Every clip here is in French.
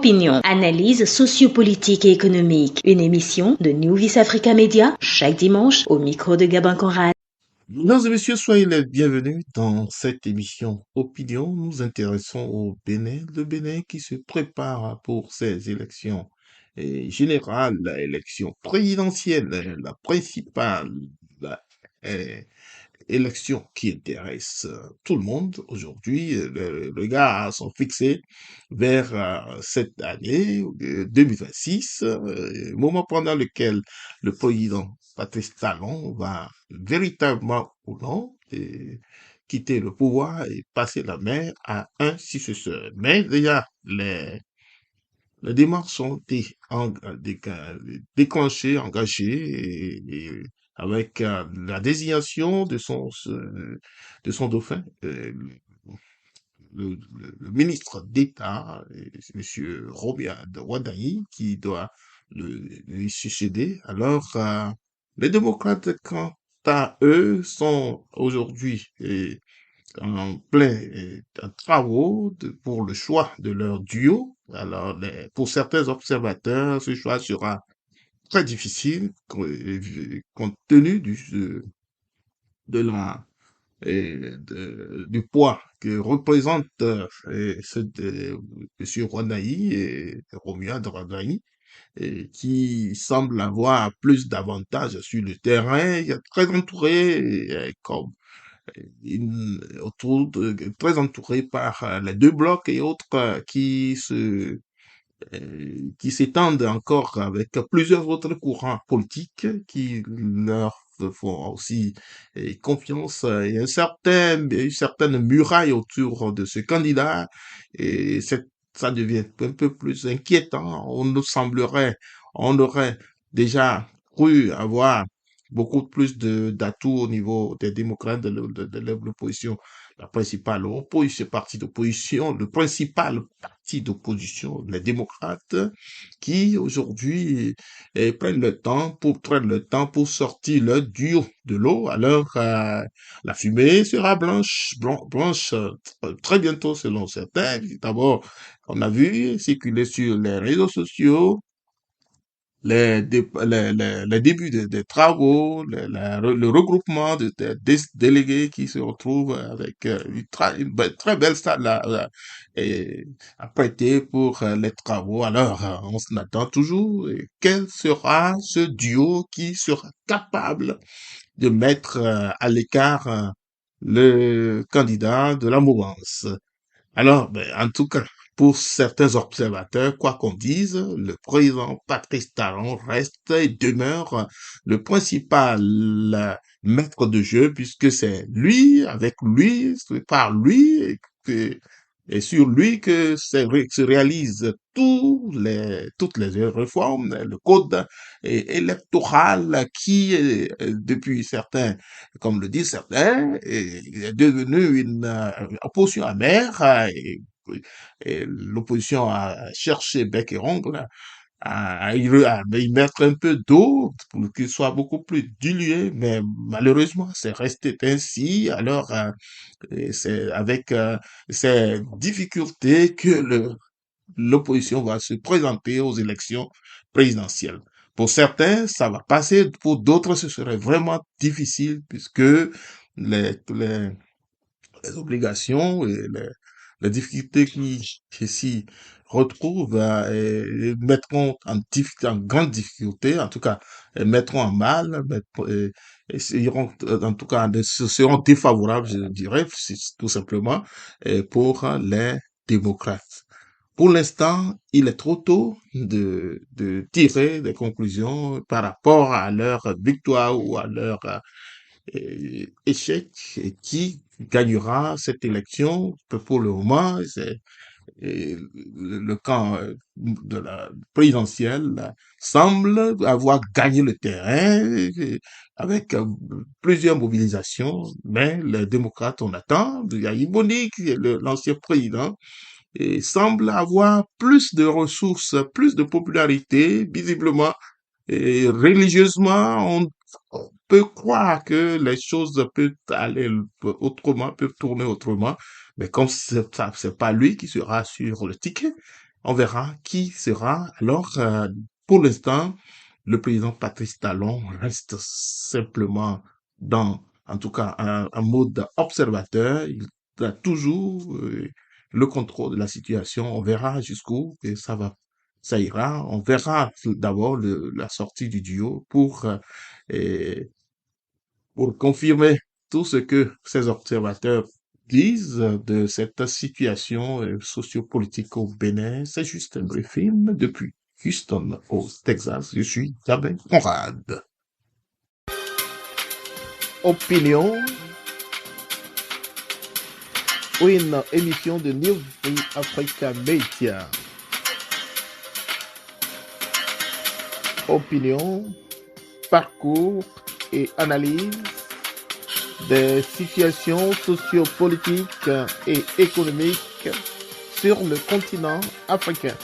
Opinion, analyse sociopolitique et économique. Une émission de New Vis Africa Media, chaque dimanche, au micro de Gabin Conrad. Mesdames et messieurs, soyez les bienvenus dans cette émission Opinion. Nous nous intéressons au Bénin, le Bénin qui se prépare pour ses élections générales, élections présidentielles, la principale euh, élection qui intéresse tout le monde aujourd'hui. Les regards sont fixés vers cette année 2026, moment pendant lequel le président Patrice Talon va véritablement ou non quitter le pouvoir et passer la main à un successeur. Mais déjà, les démarches sont déclenchées, engagées, avec la désignation de son dauphin, le ministre d'État, M. Robia de Wadaï, qui doit lui succéder. Alors, les démocrates, quant à eux, sont aujourd'hui en plein travaux pour le choix de leur duo. Alors, pour certains observateurs, ce choix sera très difficile compte tenu de la du poids que représente M. Rouanaï et Romia de Rouanaï, qui semble avoir plus d'avantages sur le terrain, il est très entouré, comme très entouré par les deux blocs et autres qui s'étendent encore avec plusieurs autres courants politiques qui leur font aussi confiance et une certaine muraille autour de ce candidat et ça devient un peu plus inquiétant. On aurait déjà cru avoir beaucoup plus d'atouts au niveau des démocrates de l'opposition. La principale opposition, parti d'opposition, le principal parti d'opposition, les démocrates, qui aujourd'hui prennent le temps pour sortir le duo de l'eau. Alors, la fumée sera blanche très bientôt selon certains. D'abord, on a vu circuler sur les réseaux sociaux les débuts des travaux, le regroupement des délégués qui se retrouvent avec très belle salle et apprêtée pour les travaux. Alors, on s'en attend toujours. Et quel sera ce duo qui sera capable de mettre à l'écart le candidat de la mouvance? Alors, en tout cas, pour certains observateurs, quoi qu'on dise, le président Patrice Talon reste et demeure le principal maître de jeu puisque c'est lui, avec lui, c'est par lui et sur lui que se réalisent toutes les réformes, le code électoral qui, depuis certains, comme le disent certains, est devenu une opposition amère et l'opposition a cherché bec et ongle à y mettre un peu d'eau pour qu'il soit beaucoup plus dilué, mais malheureusement, c'est resté ainsi. Alors, c'est avec ces difficultés que l'opposition va se présenter aux élections présidentielles. Pour certains, ça va passer, pour d'autres, ce serait vraiment difficile puisque les obligations et les difficultés qui s'y retrouvent mettront en grande difficulté, en tout cas, mettront en mal, seront, en tout cas, seront défavorables, je dirais, tout simplement, pour les démocrates. Pour l'instant, il est trop tôt de tirer des conclusions par rapport à leur victoire ou à leur échec et qui gagnera cette élection. Pour le moment, c'est le camp de la présidentielle semble avoir gagné le terrain avec plusieurs mobilisations, mais les démocrates, on attend, Yahi Boni, qui est l'ancien président, et semble avoir plus de ressources, plus de popularité, visiblement, et religieusement, on peut croire que les choses peuvent aller autrement, peuvent tourner autrement, mais comme c'est pas lui qui sera sur le ticket, On verra qui sera. Alors, pour l'instant, le président Patrice Talon reste simplement en tout cas, un mode observateur. Il a toujours le contrôle de la situation. On verra jusqu'où et ça ira. On verra d'abord la sortie du duo eh, pour confirmer tout ce que ces observateurs disent de cette situation sociopolitique au Bénin. C'est juste un briefing depuis Houston, au Texas. Je suis Gabin Conrad. Opinion, une émission de New Africa Media. Opinion, parcours et analyse des situations sociopolitiques et économiques sur le continent africain.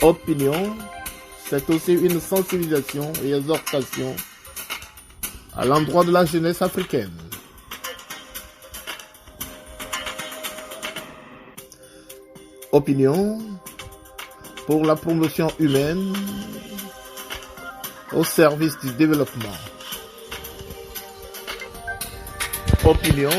Opinion, c'est aussi une sensibilisation et exhortation à l'endroit de la jeunesse africaine. Opinion pour la promotion humaine au service du développement. Opinion